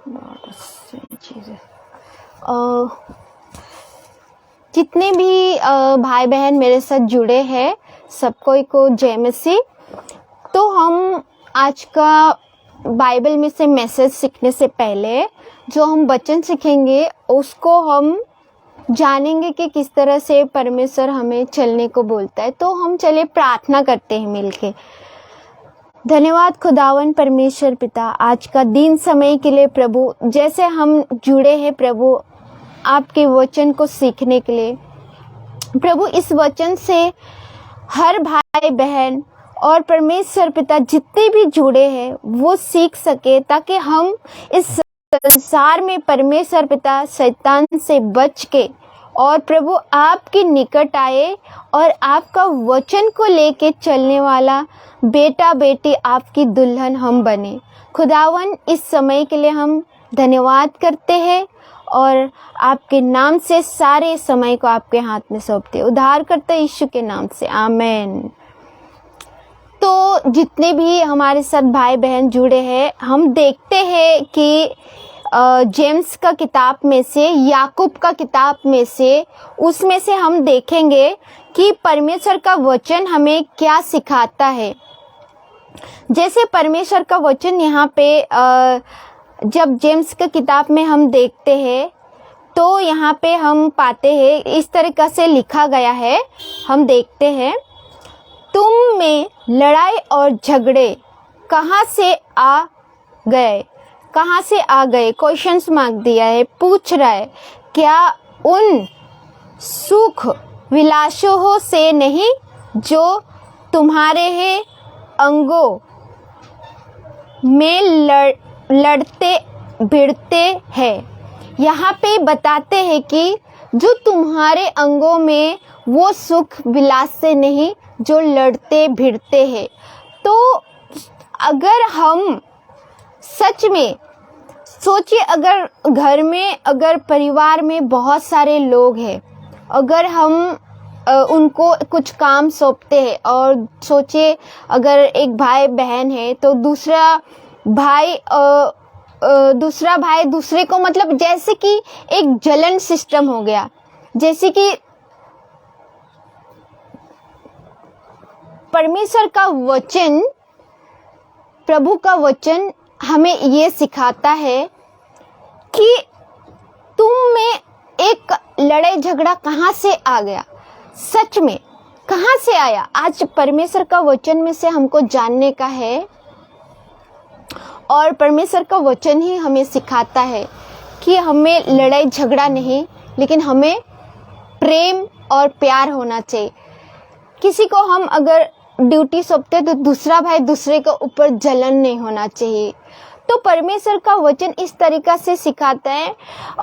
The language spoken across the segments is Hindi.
बहुत अच्छी चीज़ है। जितने भी भाई बहन मेरे साथ जुड़े हैं, सबको को जय मसीह। तो हम आज का बाइबल में से मैसेज सीखने से पहले जो हम वचन सीखेंगे उसको हम जानेंगे कि किस तरह से परमेश्वर हमें चलने को बोलता है। तो हम चले प्रार्थना करते हैं मिलके। धन्यवाद खुदावन परमेश्वर पिता, आज का दिन समय के लिए प्रभु, जैसे हम जुड़े हैं प्रभु आपके वचन को सीखने के लिए। प्रभु इस वचन से हर भाई बहन और परमेश्वर पिता जितने भी जुड़े हैं वो सीख सके, ताकि हम इस संसार में परमेश्वर पिता शैतान से बच के और प्रभु आपके निकट आए और आपका वचन को लेके चलने वाला बेटा बेटी आपकी दुल्हन हम बने। खुदावन इस समय के लिए हम धन्यवाद करते हैं और आपके नाम से सारे समय को आपके हाथ में सौंपते, उद्धार करते यीशु के नाम से, आमीन। तो जितने भी हमारे साथ भाई बहन जुड़े हैं, हम देखते हैं कि जेम्स का किताब में से, याकूब का किताब में से, उसमें से हम देखेंगे कि परमेश्वर का वचन हमें क्या सिखाता है। जैसे परमेश्वर का वचन यहाँ पे जब जेम्स का किताब में हम देखते हैं तो यहाँ पे हम पाते हैं इस तरीक़ा से लिखा गया है। हम देखते हैं, तुम में लड़ाई और झगड़े कहाँ से आ गए, कहाँ से आ गए, क्वेश्चंस मार्क दिया है, पूछ रहा है, क्या उन सुख विलासों से नहीं जो तुम्हारे हैं अंगों में लड़ते भिड़ते हैं। यहाँ पे बताते हैं कि जो तुम्हारे अंगों में वो सुख विलास से नहीं जो लड़ते भिड़ते हैं। तो अगर हम सच में सोचिए, अगर घर में, अगर परिवार में बहुत सारे लोग हैं, अगर हम उनको कुछ काम सौंपते हैं और सोचिए अगर एक भाई बहन है तो दूसरा भाई दूसरे को, मतलब जैसे कि एक जलन सिस्टम हो गया। जैसे कि परमेश्वर का वचन, प्रभु का वचन हमें ये सिखाता है कि तुम में एक लड़ाई झगड़ा कहाँ से आ गया, सच में कहाँ से आया। आज परमेश्वर का वचन में से हमको जानने का है और परमेश्वर का वचन ही हमें सिखाता है कि हमें लड़ाई झगड़ा नहीं, लेकिन हमें प्रेम और प्यार होना चाहिए। किसी को हम अगर ड्यूटी सौंपते तो दूसरा भाई दूसरे के ऊपर जलन नहीं होना चाहिए। तो परमेश्वर का वचन इस तरीक़ा से सिखाता है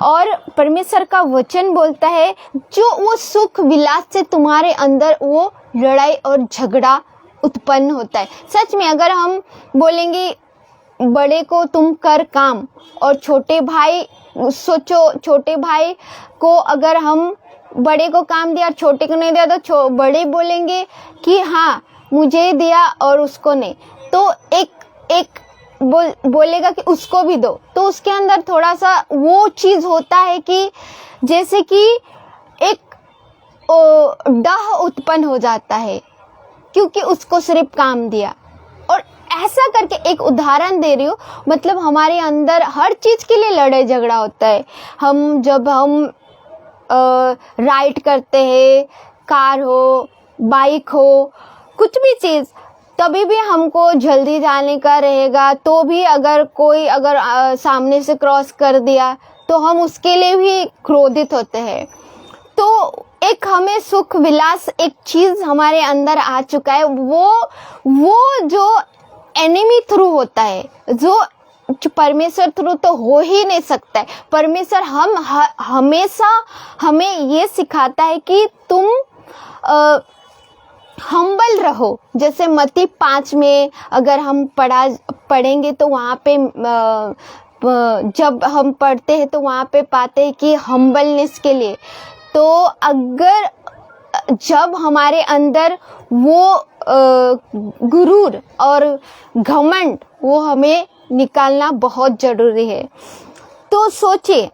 और परमेश्वर का वचन बोलता है जो वो सुख विलास से तुम्हारे अंदर वो लड़ाई और झगड़ा उत्पन्न होता है। सच में अगर हम बोलेंगे बड़े को तुम कर काम और छोटे भाई, सोचो छोटे भाई को अगर हम बड़े को काम दिया और छोटे को नहीं दिया तो बड़े बोलेंगे कि हाँ मुझे दिया और उसको नहीं, तो एक बोलेगा कि उसको भी दो। तो उसके अंदर थोड़ा सा वो चीज़ होता है कि जैसे कि एक डह उत्पन्न हो जाता है क्योंकि उसको सिर्फ काम दिया। और ऐसा करके एक उदाहरण दे रही हूँ, मतलब हमारे अंदर हर चीज़ के लिए लड़ाई झगड़ा होता है। जब हम राइड करते हैं, कार हो, बाइक हो, कुछ भी चीज़, तभी भी हमको जल्दी जाने का रहेगा, तो भी अगर कोई सामने से क्रॉस कर दिया तो हम उसके लिए भी क्रोधित होते हैं। तो एक हमें सुख विलास एक चीज़ हमारे अंदर आ चुका है, वो जो एनिमी थ्रू होता है, जो परमेश्वर थ्रू तो हो ही नहीं सकता है। परमेश्वर हमेशा हमें ये सिखाता है कि तुम हम्बल रहो। जैसे मत्ती 5 में अगर हम पढ़ेंगे तो वहाँ पे जब हम पढ़ते हैं तो वहाँ पे पाते हैं कि हम्बलनेस के लिए, तो अगर जब हमारे अंदर वो गुरूर और घमंड वो हमें निकालना बहुत ज़रूरी है। तो सोचिए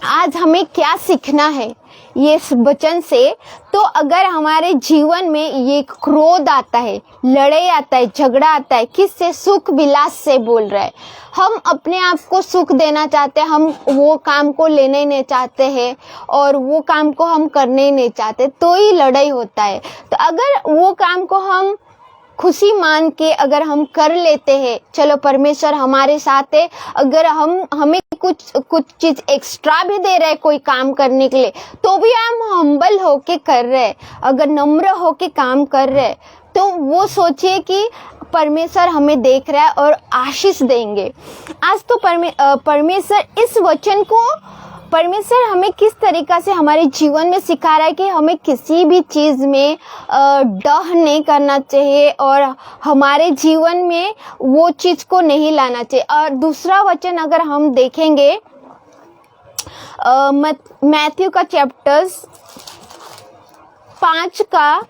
आज हमें क्या सीखना है ये इस वचन से। तो अगर हमारे जीवन में ये क्रोध आता है, लड़ाई आता है, झगड़ा आता है, किससे? सुख विलास से बोल रहा है। हम अपने आप को सुख देना चाहते हैं, हम वो काम को लेने नहीं चाहते हैं और वो काम को हम करने ही नहीं चाहते, तो ही लड़ाई होता है। तो अगर वो काम को हम खुशी मान के अगर हम कर लेते हैं, चलो परमेश्वर हमारे साथ है, अगर हमें कुछ चीज एक्स्ट्रा भी दे रहे हैं कोई काम करने के लिए, तो भी हम हम्बल होके कर रहे हैं, अगर नम्र होके काम कर रहे हैं, तो वो सोचिए कि परमेश्वर हमें देख रहा है और आशीष देंगे। आज तो परमेश्वर इस वचन को परमेश्वर हमें किस तरीका से हमारे जीवन में सिखा रहा है कि हमें किसी भी चीज़ में डह नहीं करना चाहिए और हमारे जीवन में वो चीज़ को नहीं लाना चाहिए। और दूसरा वचन अगर हम देखेंगे मैथ्यू का चैप्टर्स 5 का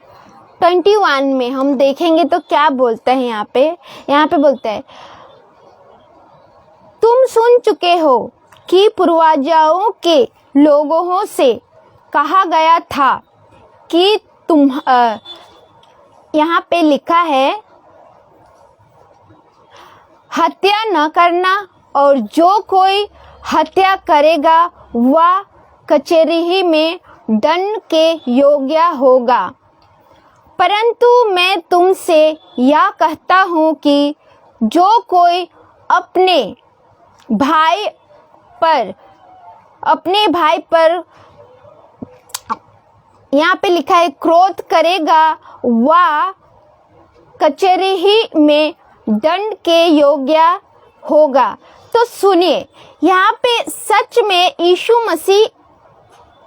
21 में हम देखेंगे तो क्या बोलता है यहाँ पे बोलता है, तुम सुन चुके हो कि पूर्वजों के लोगों से कहा गया था कि तुम यहाँ पे लिखा है हत्या न करना, और जो कोई हत्या करेगा वह कचहरी में दंड के योग्य होगा। परंतु मैं तुमसे यह कहता हूँ कि जो कोई अपने भाई पर यहाँ पे लिखा है क्रोध करेगा, वह कचहरी में दंड के योग्य होगा। तो सुनिए यहाँ पे सच में यीशु मसीह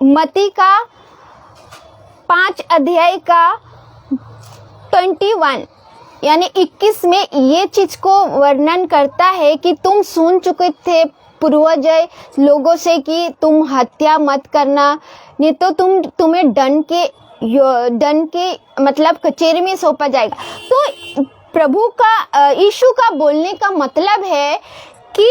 मत्ती का 5 अध्याय का 21 यानी 21 में ये चीज को वर्णन करता है कि तुम सुन चुके थे पूर्वज लोगों से कि तुम हत्या मत करना, नहीं तो तुम्हें दंड के मतलब कचहरी में सौंपा जाएगा। तो प्रभु का यीशु का बोलने का मतलब है कि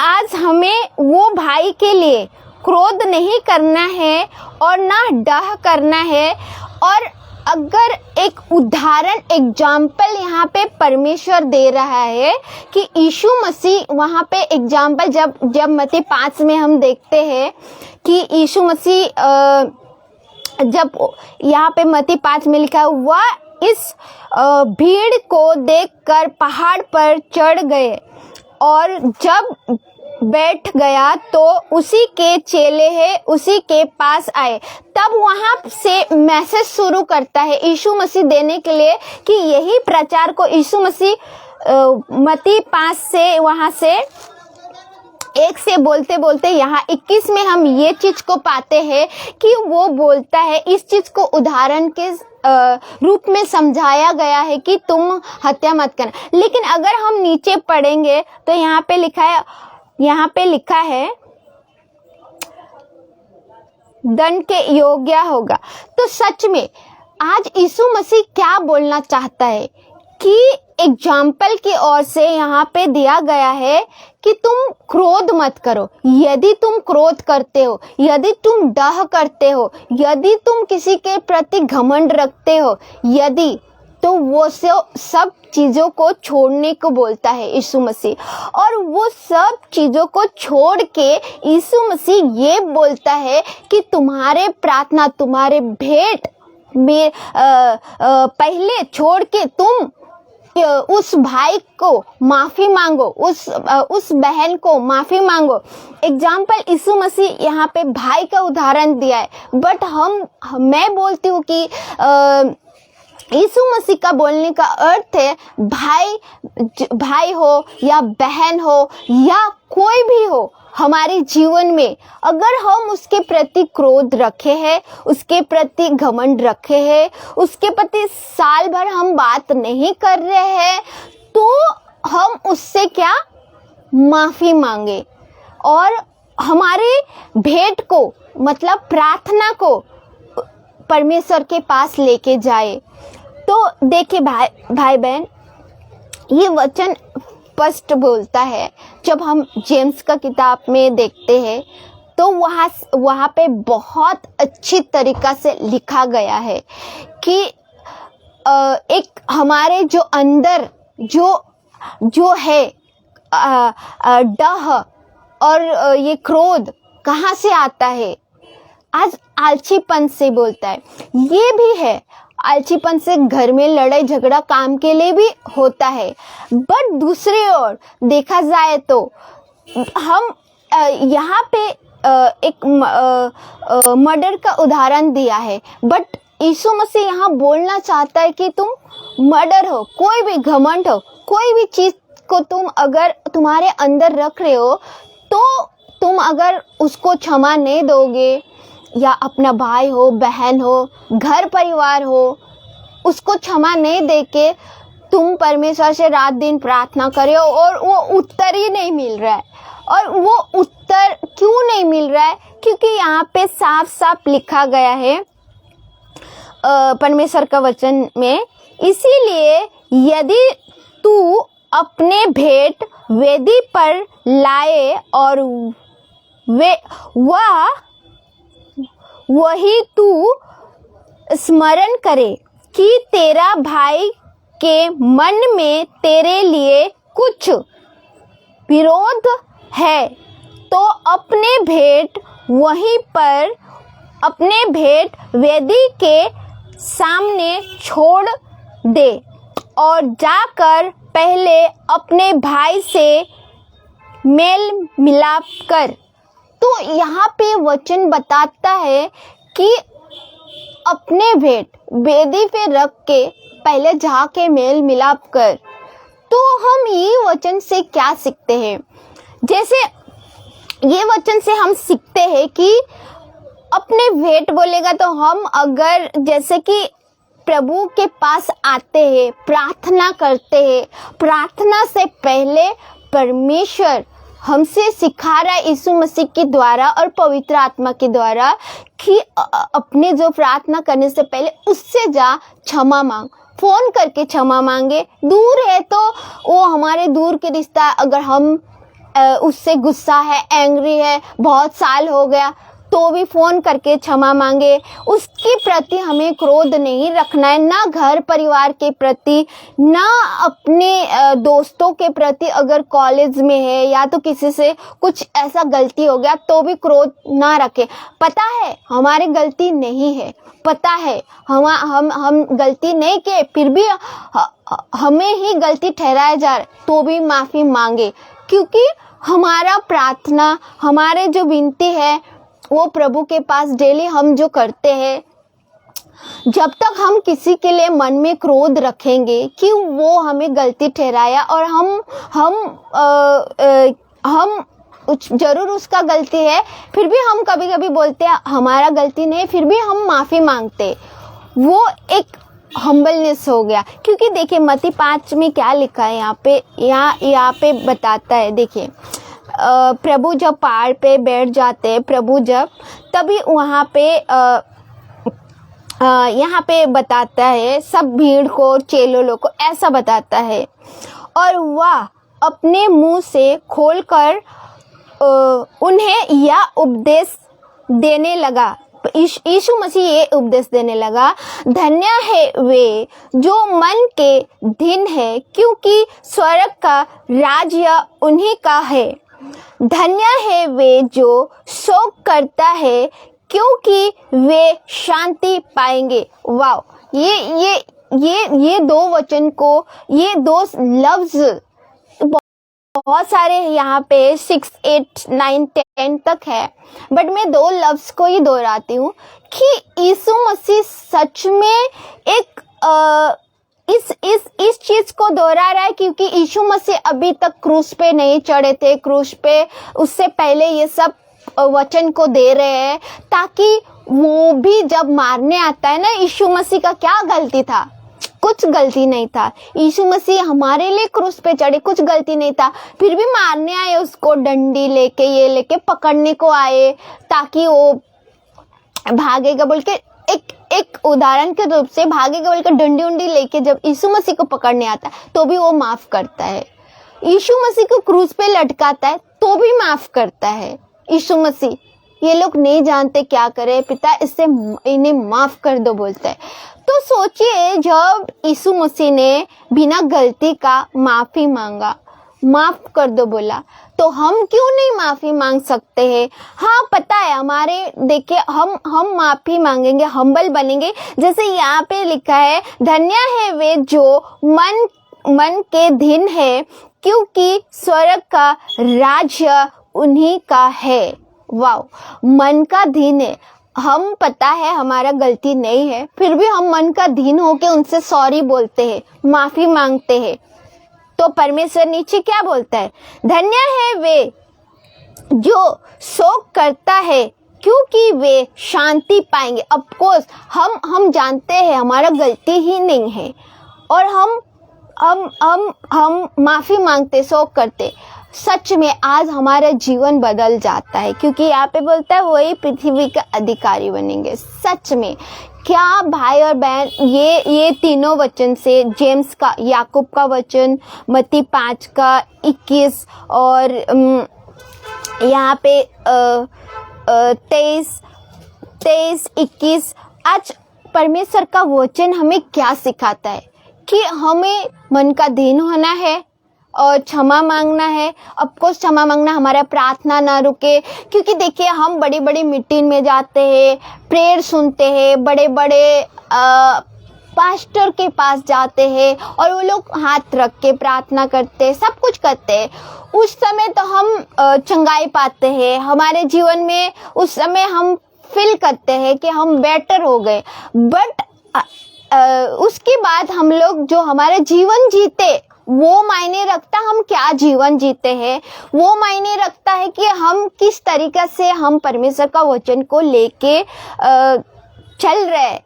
आज हमें वो भाई के लिए क्रोध नहीं करना है और ना डह करना है। और अगर एक उदाहरण एग्जाम्पल यहाँ पे परमेश्वर दे रहा है कि यीशु मसीह वहाँ पे एग्जाम्पल जब मत्ती 5 में हम देखते हैं कि यीशु मसीह जब यहाँ पे मत्ती 5 में लिखा वह इस भीड़ को देखकर पहाड़ पर चढ़ गए और जब बैठ गया तो उसी के चेले है उसी के पास आए। तब वहाँ से मैसेज शुरू करता है यीशु मसीह देने के लिए कि यही प्रचार को यीशु मसीह मत्ती 5 से वहाँ से 1 से बोलते बोलते यहाँ 21 में हम ये चीज को पाते हैं कि वो बोलता है, इस चीज को उदाहरण के रूप में समझाया गया है कि तुम हत्या मत करना। लेकिन अगर हम नीचे पढ़ेंगे तो यहाँ पे लिखा है दंड के योग्य होगा। तो सच में आज यीशु मसीह क्या बोलना चाहता है कि एग्जाम्पल की ओर से यहाँ पे दिया गया है कि तुम क्रोध मत करो। यदि तुम क्रोध करते हो, यदि तुम डह करते हो, यदि तुम किसी के प्रति घमंड रखते हो, यदि तो वो सब चीज़ों को छोड़ने को बोलता है यीशु मसीह। और वो सब चीज़ों को छोड़ के यीशु मसीह ये बोलता है कि तुम्हारे प्रार्थना, तुम्हारे भेंट में पहले छोड़ के तुम उस भाई को माफ़ी मांगो, उस बहन को माफ़ी मांगो। एग्जाम्पल यीशु मसीह यहाँ पे भाई का उदाहरण दिया है, बट मैं बोलती हूँ कि यीशु मसीह का बोलने का अर्थ है भाई हो या बहन हो या कोई भी हो हमारे जीवन में, अगर हम उसके प्रति क्रोध रखे हैं, उसके प्रति घमंड रखे हैं, उसके प्रति साल भर हम बात नहीं कर रहे हैं, तो हम उससे क्या माफ़ी मांगे और हमारे भेंट को मतलब प्रार्थना को परमेश्वर के पास लेके जाए। तो देखिए भाई बहन, ये वचन स्पष्ट बोलता है। जब हम जेम्स का किताब में देखते हैं तो वहाँ पे बहुत अच्छी तरीक़ा से लिखा गया है कि एक हमारे जो अंदर जो है डह और ये क्रोध कहाँ से आता है? आज आलसीपन से बोलता है। ये भी है, आलसीपन से घर में लड़ाई झगड़ा काम के लिए भी होता है। बट दूसरी ओर देखा जाए तो हम यहाँ पे एक मर्डर का उदाहरण दिया है, बट यीशु मसीह यहाँ बोलना चाहता है कि तुम मर्डर हो, कोई भी घमंड हो, कोई भी चीज़ को तुम अगर तुम्हारे अंदर रख रहे हो तो तुम अगर उसको क्षमा नहीं दोगे, या अपना भाई हो, बहन हो, घर परिवार हो, उसको क्षमा नहीं देके तुम परमेश्वर से रात दिन प्रार्थना करे हो और वो उत्तर ही नहीं मिल रहा है। और वो उत्तर क्यों नहीं मिल रहा है? क्योंकि यहाँ पे साफ साफ लिखा गया है परमेश्वर का वचन में, इसीलिए यदि तू अपने भेंट वेदी पर लाए और वही तू स्मरण करे कि तेरा भाई के मन में तेरे लिए कुछ विरोध है, तो अपने भेंट वहीं पर अपने भेंट वेदी के सामने छोड़ दे और जाकर पहले अपने भाई से मेल मिलाप कर। तो यहाँ पे वचन बताता है कि अपने भेंट वेदी पे रख के पहले जाके मेल मिलाप कर। तो हम ये वचन से क्या सीखते हैं? जैसे ये वचन से हम सीखते हैं कि अपने भेंट बोलेगा तो हम अगर जैसे कि प्रभु के पास आते हैं, प्रार्थना करते हैं, प्रार्थना से पहले परमेश्वर हमसे सिखा रहा है यीशु मसीह के द्वारा और पवित्र आत्मा के द्वारा कि अपने जो प्रार्थना करने से पहले उससे जा क्षमा मांग, फ़ोन करके क्षमा मांगे। दूर है तो वो हमारे दूर के रिश्ता, अगर हम उससे गुस्सा है, एंग्री है, बहुत साल हो गया, तो भी फ़ोन करके क्षमा मांगे। उसके प्रति हमें क्रोध नहीं रखना है, ना घर परिवार के प्रति, ना अपने दोस्तों के प्रति। अगर कॉलेज में है या तो किसी से कुछ ऐसा गलती हो गया तो भी क्रोध ना रखे। पता है हमारी गलती नहीं है, पता है हम गलती नहीं किए, फिर भी हमें ही गलती ठहराया जा रहा है तो भी माफ़ी मांगे, क्योंकि हमारा प्रार्थना, हमारे जो विनती है वो प्रभु के पास डेली हम जो करते हैं, जब तक हम किसी के लिए मन में क्रोध रखेंगे कि वो हमें गलती ठहराया और हम जरूर उसका गलती है, फिर भी हम कभी कभी बोलते हैं हमारा गलती नहीं, फिर भी हम माफ़ी मांगते, वो एक हम्बलनेस हो गया। क्योंकि देखिए मत्ती 5 में क्या लिखा है, यहाँ पे बताता है। देखिए प्रभु जब पहाड़ पे बैठ जाते हैं, प्रभु जब, तभी वहाँ पे यहाँ पे बताता है सब भीड़ को और चेलों को ऐसा बताता है, और वह अपने मुंह से खोलकर उन्हें यह उपदेश देने लगा। यीशु मसीह ये उपदेश देने लगा, धन्य है वे जो मन के दीन है, क्योंकि स्वर्ग का राज्य उन्हीं का है। धन्य है वे जो शोक करता है, क्योंकि वे शांति पाएंगे। वाह, ये दो वचन को, ये दो लफ्ज, बहुत सारे यहाँ पे 6, 8, 9, 10 तक है, बट मैं दो लफ्ज को ही दोहराती हूँ कि यीशु मसीह सच में एक इस चीज को दोहरा रहा है, क्योंकि यीशु मसीह अभी तक क्रूस पे नहीं चढ़े थे। क्रूस पे उससे पहले ये सब वचन को दे रहे हैं, ताकि वो भी जब मारने आता है ना, यीशु मसीह का क्या गलती था? कुछ गलती नहीं था। यीशु मसीह हमारे लिए क्रूस पे चढ़े, कुछ गलती नहीं था, फिर भी मारने आए उसको, डंडी लेके, ये लेके पकड़ने को आए ताकि वो भागेगा बोल के, एक उदाहरण के रूप से भागेगा बोल के डंडी उंडी लेके जब यीशु मसीह को पकड़ने आता है तो भी वो माफ करता है। यीशु मसीह को क्रूस पे लटकाता है तो भी माफ करता है यीशु मसीह। ये लोग नहीं जानते क्या करे, पिता इससे इन्हें माफ कर दो बोलता है। तो सोचिए, जब यीशु मसीह ने बिना गलती का माफी मांगा, माफ कर दो बोला, तो हम क्यों नहीं माफी मांग सकते हैं? हाँ पता है, हमारे देखिए हम माफी मांगेंगे, हम्बल बनेंगे। जैसे यहाँ पे लिखा है, धन्य है वे जो मन के धीन है, क्योंकि स्वर्ग का राज्य उन्हीं का है। वाव, मन का धीन है। हम पता है हमारा गलती नहीं है, फिर भी हम मन का धीन होके उनसे सॉरी बोलते हैं, माफी मांगते हैं। तो परमेश्वर नीचे क्या बोलता है? धन्य है वे जो शोक करता है, क्योंकि वे शांति पाएंगे। ऑफ कोर्स हम जानते हैं हमारा गलती ही नहीं है, और हम माफी मांगते, शोक करते। सच में आज हमारा जीवन बदल जाता है, क्योंकि यहाँ पे बोलता है वही पृथ्वी के अधिकारी बनेंगे। सच में क्या भाई और बहन, ये तीनों वचन से, जेम्स का, याकूब का वचन, मत्ती 5 का 21 और यहाँ पे 23, 21, आज परमेश्वर का वचन हमें क्या सिखाता है? कि हमें मन का धीन होना है और क्षमा मांगना है। ऑफकोर्स क्षमा मांगना, हमारा प्रार्थना ना रुके, क्योंकि देखिए हम बड़ी बड़ी मीटिंग में जाते हैं, प्रेयर सुनते हैं, बड़े बड़े पास्टर के पास जाते हैं और वो लोग हाथ रख के प्रार्थना करते हैं, सब कुछ करते हैं। उस समय तो हम चंगाई पाते हैं, हमारे जीवन में उस समय हम फील करते हैं कि हम बेटर हो गए। बट उसके बाद हम लोग जो हमारा जीवन जीते, वो मायने रखता हम क्या जीवन जीते हैं, वो मायने रखता है कि हम किस तरीके से हम परमेश्वर का वचन को लेके चल रहे हैं।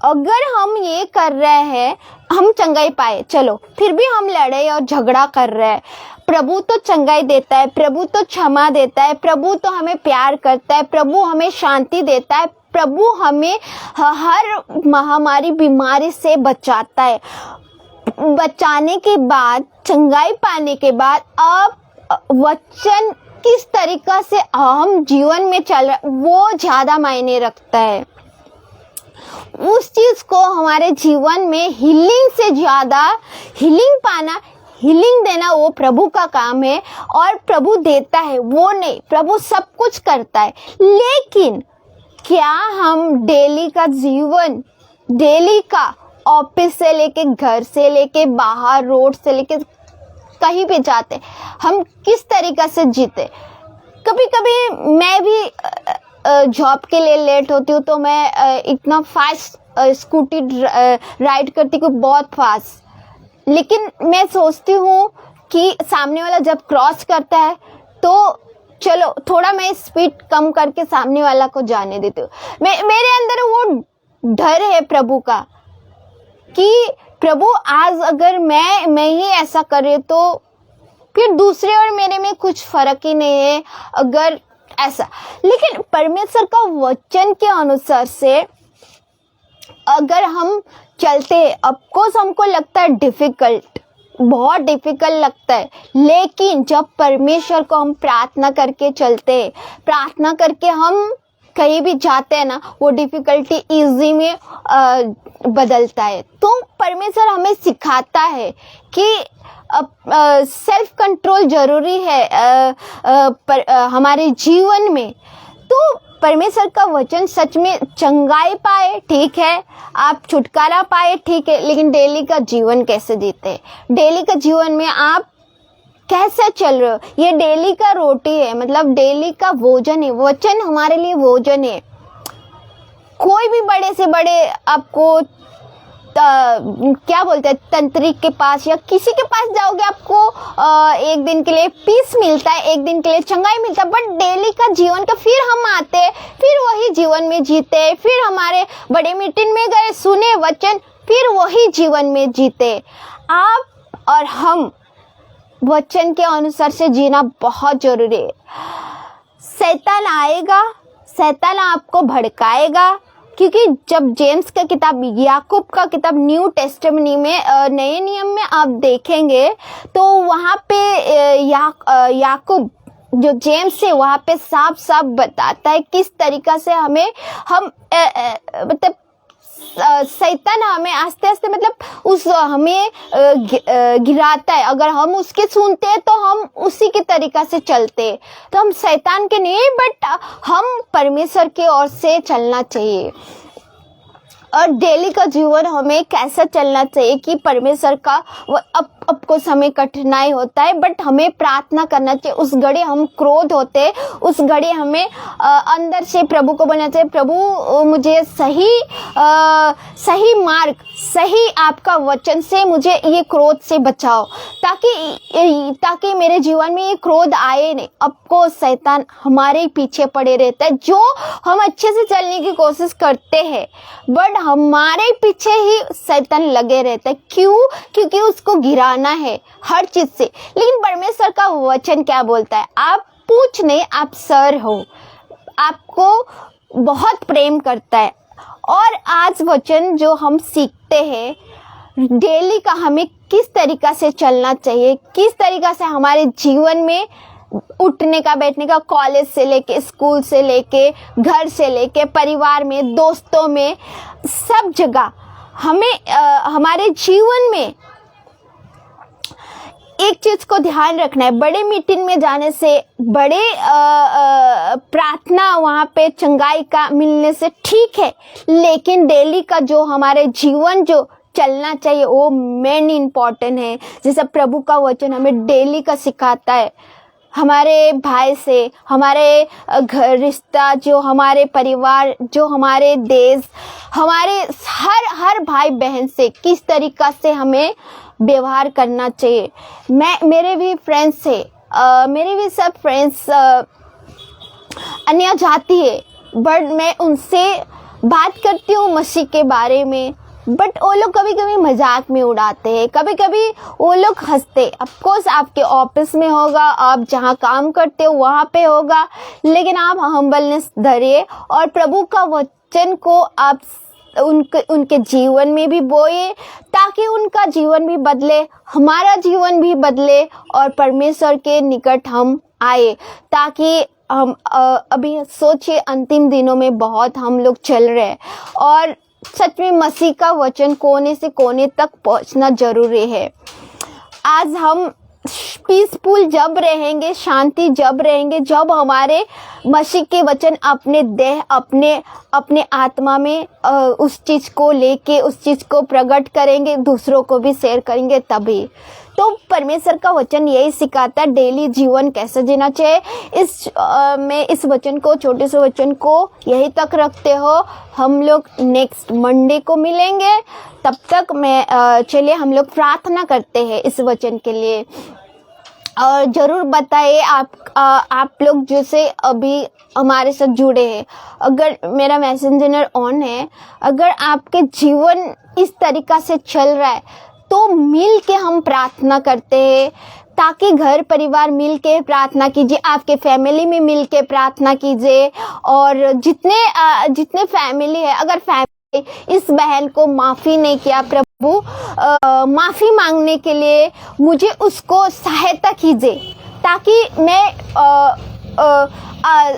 अगर हम ये कर रहे हैं, हम चंगाई पाए, चलो, फिर भी हम लड़ाई और झगड़ा कर रहे हैं, प्रभु तो चंगाई देता है, प्रभु तो क्षमा देता है, प्रभु तो हमें प्यार करता है, प्रभु हमें शांति देता है, प्रभु हमें हर महामारी बीमारी से बचाता है। बचाने के बाद, चंगाई पाने के बाद, अब वचन किस तरीका से हम जीवन में चल रहे, वो ज्यादा मायने रखता है। उस चीज को हमारे जीवन में हीलिंग से ज्यादा, हीलिंग पाना, हीलिंग देना वो प्रभु का काम है, और प्रभु देता है वो नहीं, प्रभु सब कुछ करता है। लेकिन क्या हम डेली का जीवन, डेली का ऑफिस से लेके, घर से लेके, बाहर रोड से लेके कहीं भी जाते, हम किस तरीके से जीते? कभी कभी मैं भी जॉब के लिए लेट होती हूँ, तो मैं इतना फास्ट स्कूटी राइड करती हूँ, बहुत फास्ट। लेकिन मैं सोचती हूँ कि सामने वाला जब क्रॉस करता है तो चलो थोड़ा मैं स्पीड कम करके सामने वाला को जाने देती हूँ। मेरे अंदर वो डर है प्रभु का, कि प्रभु आज अगर मैं ही ऐसा करे तो फिर दूसरे और मेरे में कुछ फर्क ही नहीं है, अगर ऐसा। लेकिन परमेश्वर का वचन के अनुसार से अगर हम चलते हैं, ऑफकोर्स हमको लगता है डिफिकल्ट, बहुत डिफिकल्ट लगता है, लेकिन जब परमेश्वर को हम प्रार्थना करके चलते हैं, प्रार्थना करके हम कहीं भी जाते हैं ना, वो डिफिकल्टी इजी में बदलता है। तो परमेश्वर हमें सिखाता है कि सेल्फ कंट्रोल जरूरी है हमारे जीवन में। तो परमेश्वर का वचन सच में चंगाई पाए, ठीक है, आप छुटकारा पाए, ठीक है, लेकिन डेली का जीवन कैसे जीते, डेली का जीवन में आप कैसे चल रहे हो, ये डेली का रोटी है, मतलब डेली का भोजन है। वचन हमारे लिए भोजन है। कोई भी बड़े से बड़े आपको क्या बोलते हैं, तंत्रिक के पास या किसी के पास जाओगे, आपको एक दिन के लिए पीस मिलता है, एक दिन के लिए चंगाई मिलता है, बट डेली का जीवन का फिर हम आते, फिर वही जीवन में जीते, फिर हमारे बड़े मीटिंग में गए, सुने वचन, फिर वही जीवन में जीते। आप और हम वचन के अनुसार से जीना बहुत जरूरी है। शैतान आएगा, शैतान आपको भड़काएगा, क्योंकि जब जेम्स का किताब, याकूब का किताब न्यू टेस्टामेंट में, नए नियम में आप देखेंगे तो वहाँ पे याकूब जो जेम्स है वहाँ पे साफ साफ बताता है किस तरीका से हमें मतलब शैतान हमें आस्ते आस्ते मतलब हमें गिराता है। अगर हम उसके सुनते हैं तो हम उसी के तरीका से चलते हैं। तो हम शैतान के नहीं बट हम परमेश्वर की ओर से चलना चाहिए। और डेली का जीवन हमें कैसा चलना चाहिए कि परमेश्वर का वो अब कुछ हमें कठिनाई होता है बट हमें प्रार्थना करना चाहिए। उस घड़ी हम क्रोध होते हैं, उस घड़ी हमें अंदर से प्रभु को बोलना चाहिए, प्रभु मुझे सही मार्ग, सही आपका वचन से मुझे ये क्रोध से बचाओ, ताकि मेरे जीवन में ये क्रोध आए नहीं। आपको शैतान हमारे पीछे पड़े रहता है, जो हम अच्छे से चलने की कोशिश करते हैं बट हमारे पीछे ही शैतान लगे रहता है। क्यों? क्योंकि उसको गिराना है हर चीज से। लेकिन परमेश्वर का वचन क्या बोलता है? आप पूछ नहीं, आप सर हो, आपको बहुत प्रेम करता है। और आज वचन जो हम सीखते हैं डेली का, हमें किस तरीका से चलना चाहिए, किस तरीका से हमारे जीवन में उठने का, बैठने का, कॉलेज से लेके, स्कूल से लेके, घर से लेके, परिवार में, दोस्तों में, सब जगह हमें हमारे जीवन में एक चीज को ध्यान रखना है। बड़े मीटिंग में जाने से, बड़े प्रार्थना वहाँ पे चंगाई का मिलने से ठीक है, लेकिन डेली का जो हमारे जीवन जो चलना चाहिए वो मेन इम्पोर्टेंट है। जैसे प्रभु का वचन हमें डेली का सिखाता है, हमारे भाई से, हमारे घर रिश्ता, जो हमारे परिवार, जो हमारे देश, हमारे हर भाई बहन से किस तरीका से हमें व्यवहार करना चाहिए। मेरे भी फ्रेंड्स है, मेरे भी सब फ्रेंड्स अन्य जाति है बट मैं उनसे बात करती हूँ मसीह के बारे में, बट वो लोग कभी कभी मजाक में उड़ाते हैं, कभी कभी वो लोग हंसते। ऑफकोर्स आपके ऑफिस में होगा, आप जहाँ काम करते हो वहाँ पे होगा, लेकिन आप हम्बलनेस धरिए और प्रभु का वचन को आप उनके जीवन में भी बोए, ताकि उनका जीवन भी बदले, हमारा जीवन भी बदले और परमेश्वर के निकट हम आए। ताकि हम अभी सोचिए अंतिम दिनों में बहुत हम लोग चल रहे हैं और सच में मसीह का वचन कोने से कोने तक पहुंचना जरूरी है। आज हम पीसफुल जब रहेंगे, शांति जब रहेंगे, जब हमारे मसीह के वचन अपने देह, अपने आत्मा में उस चीज को लेके, उस चीज को प्रकट करेंगे, दूसरों को भी शेयर करेंगे, तभी तो परमेश्वर का वचन यही सिखाता है डेली जीवन कैसे जीना चाहिए। मैं इस वचन को, छोटे से वचन को यही तक रखते हो। हम लोग नेक्स्ट मंडे को मिलेंगे, तब तक मैं चलिए हम लोग प्रार्थना करते हैं इस वचन के लिए। और ज़रूर बताइए आप लोग जैसे अभी हमारे साथ जुड़े हैं, अगर मेरा मैसेंजर ऑन है, अगर आपके जीवन इस तरीका से चल रहा है तो मिल के हम प्रार्थना करते हैं, ताकि घर परिवार मिल के प्रार्थना कीजिए, आपके फैमिली में मिल के प्रार्थना कीजिए। और जितने फैमिली है, अगर फैमिली इस बहन को माफ़ी नहीं किया, प्रभु माफ़ी मांगने के लिए मुझे उसको सहायता कीजिए, ताकि मैं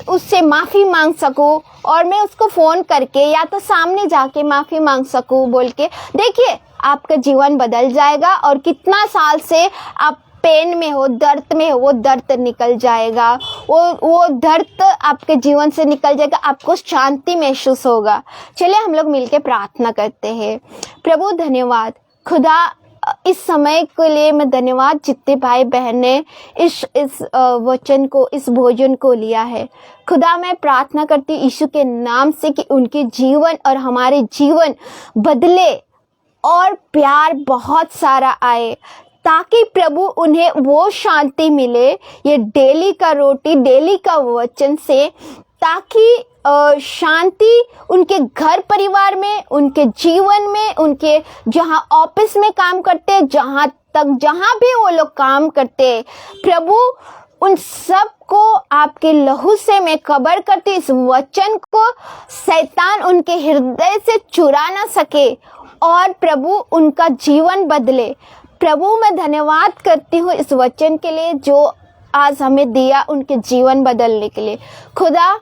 उससे माफ़ी मांग सकूं और मैं उसको फ़ोन करके या तो सामने जाके माफ़ी मांग सकूं बोल के। देखिए आपका जीवन बदल जाएगा और कितना साल से आप पेन में हो, दर्द में हो, वो दर्द निकल जाएगा, वो दर्द आपके जीवन से निकल जाएगा, आपको शांति महसूस होगा। चलिए हम लोग मिलके प्रार्थना करते हैं। प्रभु धन्यवाद खुदा, इस समय के लिए मैं धन्यवाद जितने भाई बहन ने इस वचन को, इस भोजन को लिया है। खुदा मैं प्रार्थना करती यीशु के नाम से कि उनके जीवन और हमारे जीवन बदले और प्यार बहुत सारा आए, ताकि प्रभु उन्हें वो शांति मिले, ये डेली का रोटी, डेली का वचन से, ताकि शांति उनके घर परिवार में, उनके जीवन में, उनके जहाँ ऑफिस में काम करते, जहाँ भी वो लोग काम करते, प्रभु उन सब को आपके लहू से मैं कवर करती हूँ। इस वचन को शैतान उनके हृदय से चुरा ना सके और प्रभु उनका जीवन बदले। प्रभु मैं धन्यवाद करती हूँ इस वचन के लिए जो आज हमें दिया, उनके जीवन बदलने के लिए। खुदा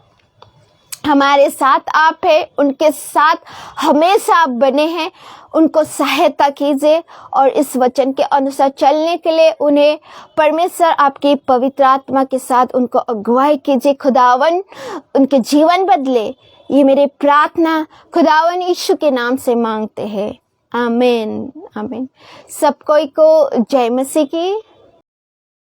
हमारे साथ आप है, उनके साथ हमेशा आप बने हैं। उनको सहायता कीजिए और इस वचन के अनुसार चलने के लिए उन्हें परमेश्वर आपकी पवित्र आत्मा के साथ उनको अगुवाई कीजिए। खुदावन उनके जीवन बदले। ये मेरी प्रार्थना खुदावन यीशु के नाम से मांगते हैं। आमीन आमीन। सब कोई को जय मसीह की।